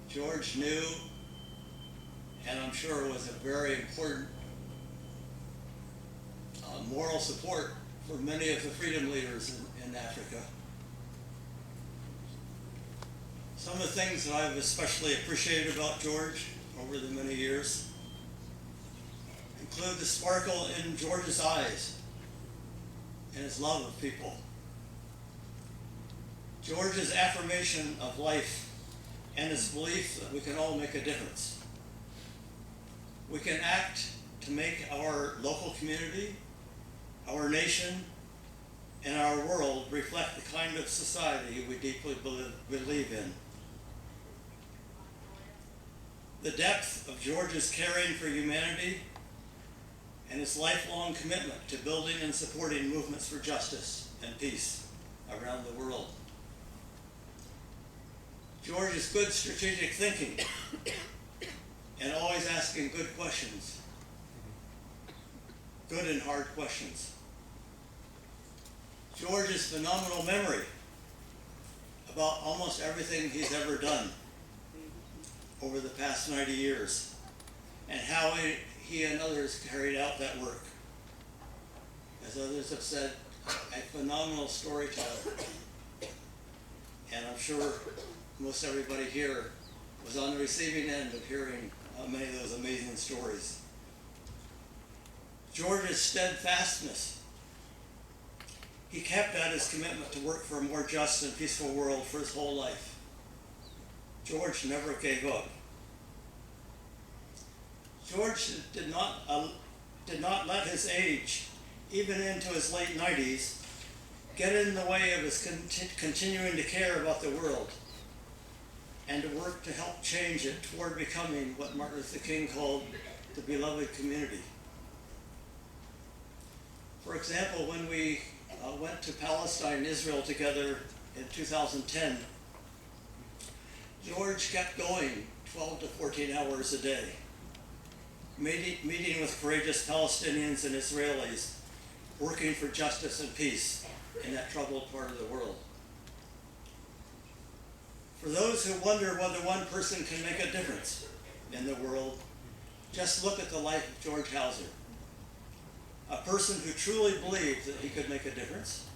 George knew, and I'm sure was a very important moral support for many of the freedom leaders in Africa. Some of the things that I've especially appreciated about George over the many years include the sparkle in George's eyes and his love of people. George's affirmation of life and his belief that we can all make a difference. We can act to make our local community, our nation, and our world reflect the kind of society we deeply believe in. The depth of George's caring for humanity and his lifelong commitment to building and supporting movements for justice and peace around the world. George's good strategic thinking and always asking good questions. Good and hard questions. George's phenomenal memory about almost everything he's ever done over the past 90 years, and how he and others carried out that work. As others have said, a phenomenal storyteller. And I'm sure most everybody here was on the receiving end of hearing many of those amazing stories. George's steadfastness. He kept at his commitment to work for a more just and peaceful world for his whole life. George never gave up. George did not let his age, even into his late 90s, get in the way of his continuing to care about the world and to work to help change it toward becoming what Martin Luther King called the beloved community. For example, when we went to Palestine and Israel together in 2010, George kept going 12 to 14 hours a day, meeting with courageous Palestinians and Israelis, working for justice and peace in that troubled part of the world. For those who wonder whether one person can make a difference in the world, just look at the life of George Hauser, a person who truly believed that he could make a difference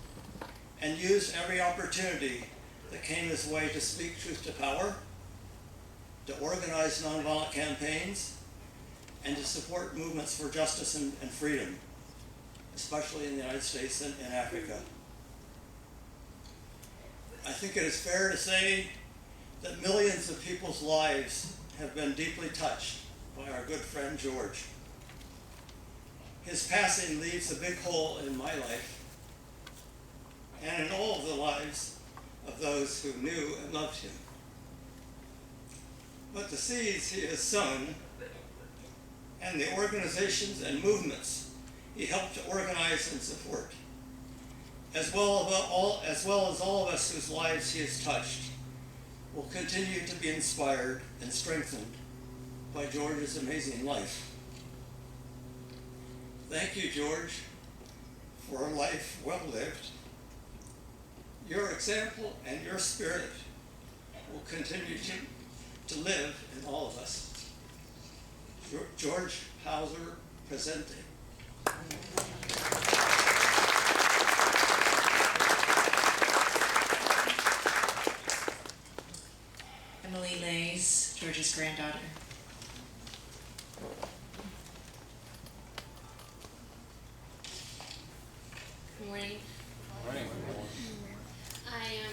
and used every opportunity that came his way to speak truth to power, to organize nonviolent campaigns, and to support movements for justice and freedom, especially in the United States and in Africa. I think it is fair to say that millions of people's lives have been deeply touched by our good friend George. His passing leaves a big hole in my life and in all of the lives of those who knew and loved him. But the seeds he has sown and the organizations and movements he helped to organize and support, as well as all of us whose lives he has touched, will continue to be inspired and strengthened by George's amazing life. Thank you, George, for a life well lived. Your example and your spirit will continue to live in all of us. George Hauser Presente. Emily Lays, George's granddaughter. Good morning. I am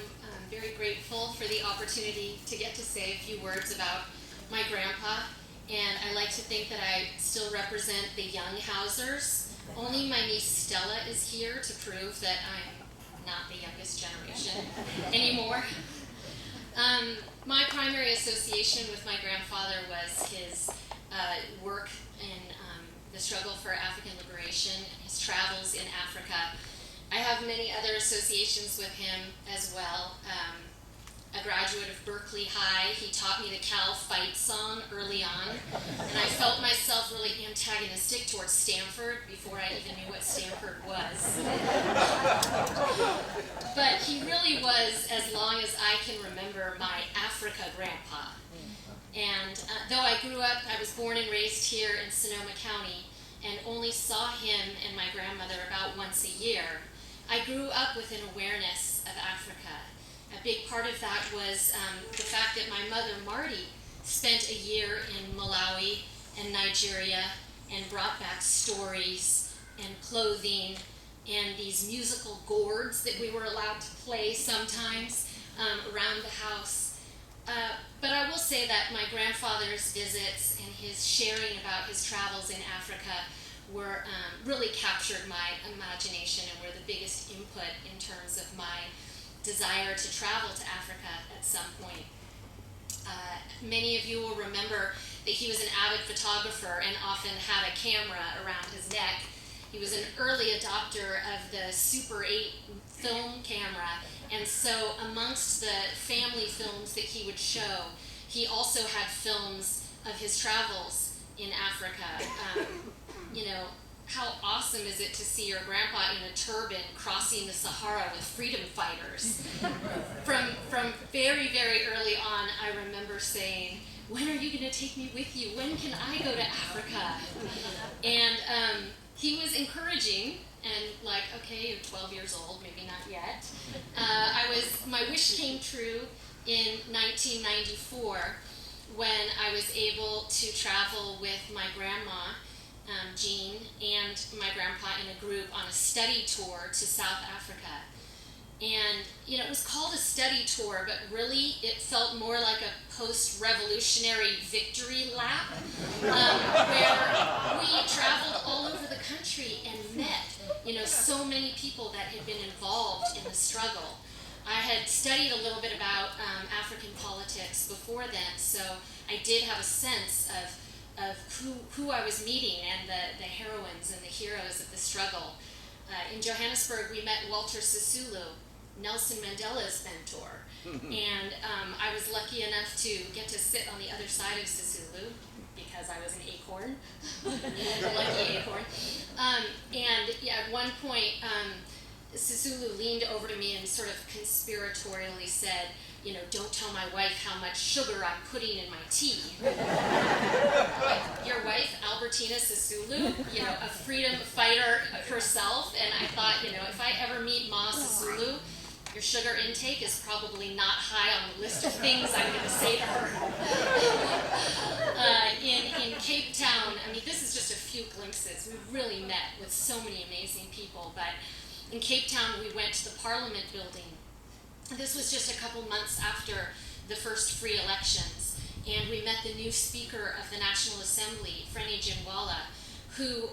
very grateful for the opportunity to get to say a few words about my grandpa, and I like to think that I still represent the young Hausers. Only my niece Stella is here to prove that I'm not the youngest generation anymore. My primary association with my grandfather was his work in the struggle for African liberation, his travels in Africa. I have many other associations with him as well. A graduate of Berkeley High, he taught me the Cal Fight song early on, and I felt myself really antagonistic towards Stanford before I even knew what Stanford was. But he really was, as long as I can remember, my Africa grandpa. And though I was born and raised here in Sonoma County, and only saw him and my grandmother about once a year, I grew up with an awareness of Africa. A big part of that was the fact that my mother, Marty, spent a year in Malawi and Nigeria and brought back stories and clothing and these musical gourds that we were allowed to play sometimes around the house. But I will say that my grandfather's visits and his sharing about his travels in Africa really captured my imagination and were the biggest input in terms of my desire to travel to Africa at some point. Many of you will remember that he was an avid photographer and often had a camera around his neck. He was an early adopter of the Super 8 film camera, and so amongst the family films that he would show, he also had films of his travels in Africa. You know, how awesome is it to see your grandpa in a turban crossing the Sahara with freedom fighters? From very, very early on, I remember saying, when are you going to take me with you? When can I go to Africa? And he was encouraging and like, okay, you're 12 years old, maybe not yet. My wish came true in 1994 when I was able to travel with my grandma, Jean, and my grandpa in a group on a study tour to South Africa. And, you know, it was called a study tour, but really it felt more like a post-revolutionary victory lap, where we traveled all over the country and met, you know, so many people that had been involved in the struggle. I had studied a little bit about African politics before then, so I did have a sense of who I was meeting and the heroines and the heroes of the struggle. In Johannesburg, we met Walter Sisulu, Nelson Mandela's mentor, and I was lucky enough to get to sit on the other side of Sisulu because I was an acorn, a lucky acorn. And yeah, at one point, Sisulu leaned over to me and sort of conspiratorially said, you know, don't tell my wife how much sugar I'm putting in my tea. Your wife, Albertina Sisulu, you know, a freedom fighter herself, and I thought, you know, if I ever meet Ma Sisulu, your sugar intake is probably not high on the list of things I'm going to say to her. In Cape Town, I mean, this is just a few glimpses. We really met with so many amazing people, but in Cape Town, we went to the Parliament building. This was just a couple months after the first free elections, and we met the new Speaker of the National Assembly, Frene Jimwala, who,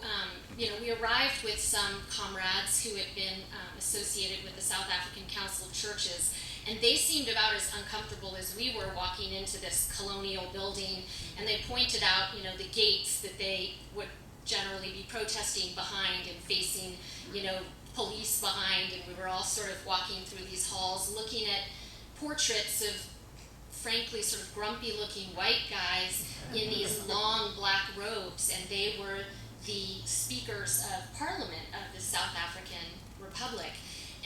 you know, we arrived with some comrades who had been associated with the South African Council of Churches, and they seemed about as uncomfortable as we were walking into this colonial building, and they pointed out, you know, the gates that they would generally be protesting behind and facing, you know, police behind, and we were all sort of walking through these halls looking at portraits of frankly sort of grumpy looking white guys in these long black robes, and they were the speakers of Parliament of the South African Republic.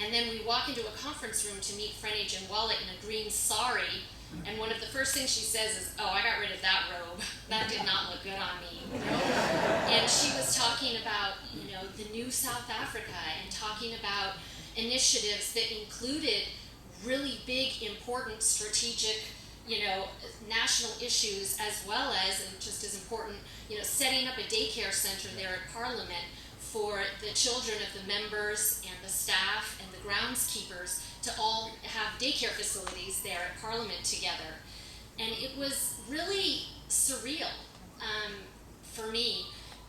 And then we walk into a conference room to meet Frene Jimwala in a green sari, and one of the first things she says is, oh, I got rid of that robe. That did not look good on me. You know? And she was talking about, you know, the new South Africa and talking about initiatives that included really big, important, strategic, you know, national issues, as well as, and just as important, you know, setting up a daycare center there at Parliament for the children of the members and the staff and the groundskeepers to all have daycare facilities there at Parliament together. And it was really surreal for me,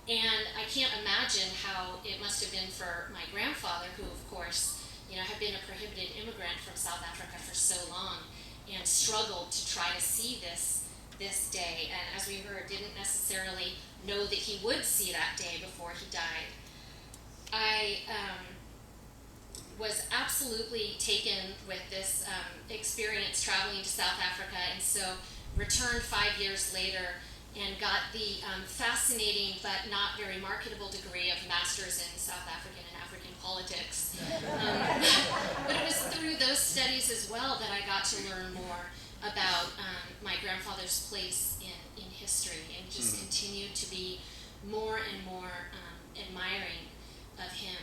and I can't imagine how it must have been for my grandfather, who of course, you know, had been a prohibited immigrant from South Africa for so long and struggled to try to see this day, and as we heard, didn't necessarily know that he would see that day before he died. I was absolutely taken with this experience traveling to South Africa, and so returned 5 years later and got the fascinating but not very marketable degree of Master's in South African and African politics. But it was through those studies as well that I got to learn more about my grandfather's place in history, and just continued to be more and more admiring of him.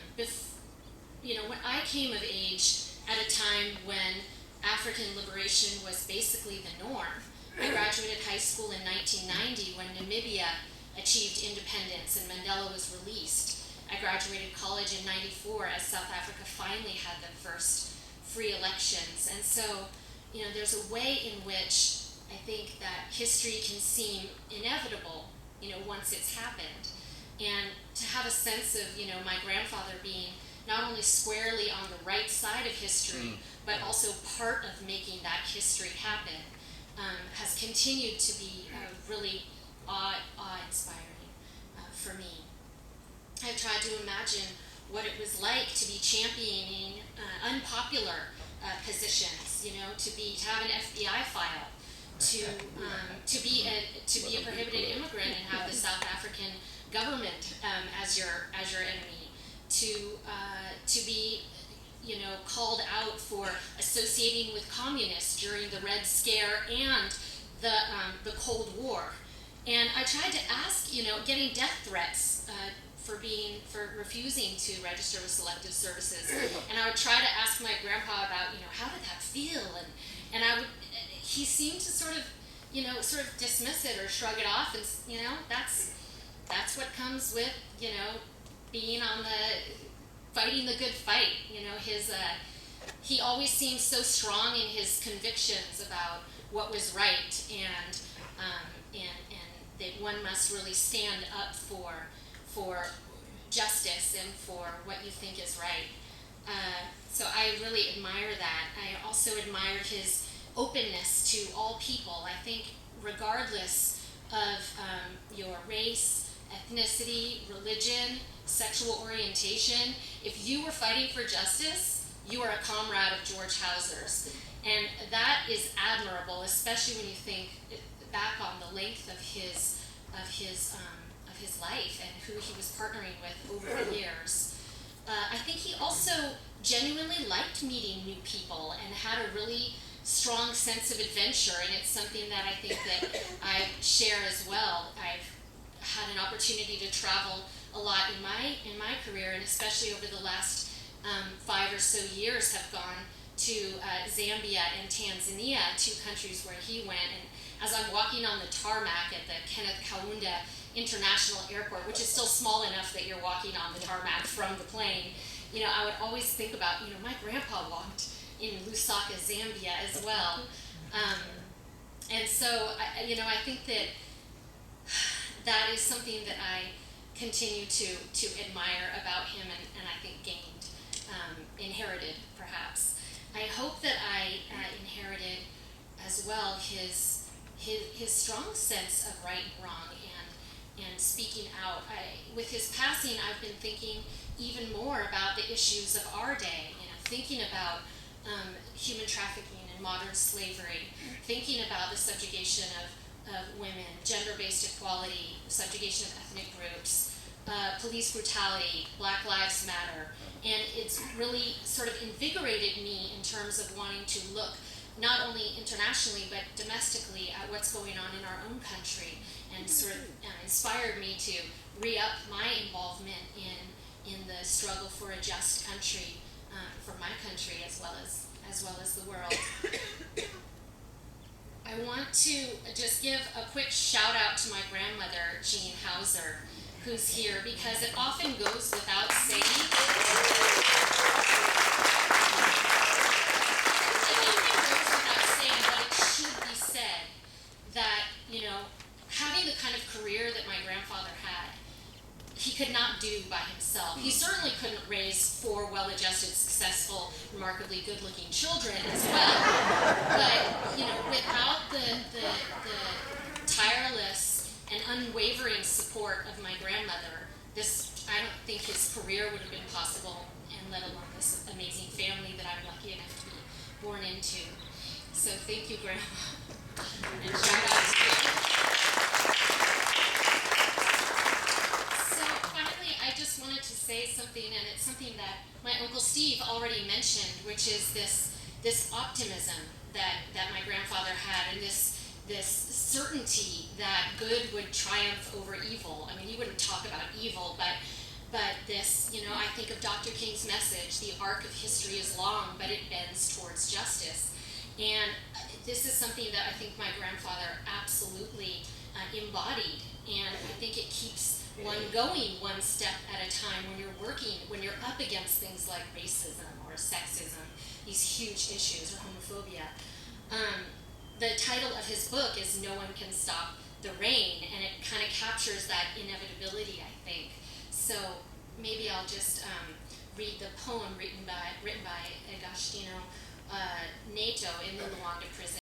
You know, when I came of age at a time when African liberation was basically the norm. I graduated high school in 1990 when Namibia achieved independence and Mandela was released. I graduated college in 94 as South Africa finally had the first free elections. And so, you know, there's a way in which I think that history can seem inevitable, you know, once it's happened. And to have a sense of, you know, my grandfather being not only squarely on the right side of history, but also part of making that history happen, has continued to be really awe-inspiring for me. I've tried to imagine what it was like to be championing unpopular positions, you know, to have an FBI file, to be a prohibited immigrant and have the South African government as your enemy, to be, you know, called out for associating with communists during the Red Scare and the Cold War. And I tried to ask, you know, getting death threats for refusing to register with Selective Services, and I would try to ask my grandpa about, you know, how did that feel, and he seemed to sort of dismiss it or shrug it off, and, you know, that's what comes with, you know, being fighting the good fight. You know, he always seemed so strong in his convictions about what was right, and that one must really stand up for justice and for what you think is right. So I really admire that. I also admired his openness to all people. I think regardless of your race, ethnicity, religion, sexual orientation, if you were fighting for justice, you are a comrade of George Hauser's. And that is admirable, especially when you think back on the length of his life and who he was partnering with over the years. I think he also genuinely liked meeting new people and had a really strong sense of adventure, and it's something that I think that I share as well. I've had an opportunity to travel a lot in my career, and especially over the last 5 or so years have gone to Zambia and Tanzania, 2 countries where he went. And as I'm walking on the tarmac at the Kenneth Kaunda International Airport, which is still small enough that you're walking on the tarmac from the plane, you know, I would always think about, you know, my grandpa walked in Lusaka, Zambia as well. And so, I think that is something that I continue to admire about him, and I think inherited perhaps. I hope that I inherited as well his strong sense of right and wrong and speaking out. With his passing, I've been thinking even more about the issues of our day, you know, thinking about human trafficking and modern slavery, thinking about the subjugation of women, gender-based equality, subjugation of ethnic groups, police brutality, Black Lives Matter. And it's really sort of invigorated me in terms of wanting to look not only internationally but domestically at what's going on in our own country, and sort of inspired me to re-up my involvement in the struggle for a just country, for my country as well as the world. I want to just give a quick shout out to my grandmother, Jean Hauser, who's here, because it often goes without saying. But it should be said that, you know, having the kind of career that my grandfather had, he could not do by himself. He certainly couldn't raise 4 well-adjusted, successful, remarkably good-looking children as well. But, you know, without the tireless and unwavering support of my grandmother, I don't think his career would have been possible, and let alone this amazing family that I'm lucky enough to be born into. So thank you, Grandma, and shout out to you. So finally, I just wanted to say something, and it's something that my Uncle Steve already mentioned, which is this optimism that my grandfather had, and this certainty that good would triumph over evil. I mean, he wouldn't talk about evil, but this, you know, I think of Dr. King's message, the arc of history is long, but it bends towards justice. And this is something that I think my grandfather absolutely embodied, and I think it keeps one going one step at a time when you're up against things like racism or sexism, these huge issues, or homophobia. The title of his book is No One Can Stop the Rain, and it kind of captures that inevitability, I think. So So maybe I'll just read the poem written by Agostino Neto in the Luanda prison.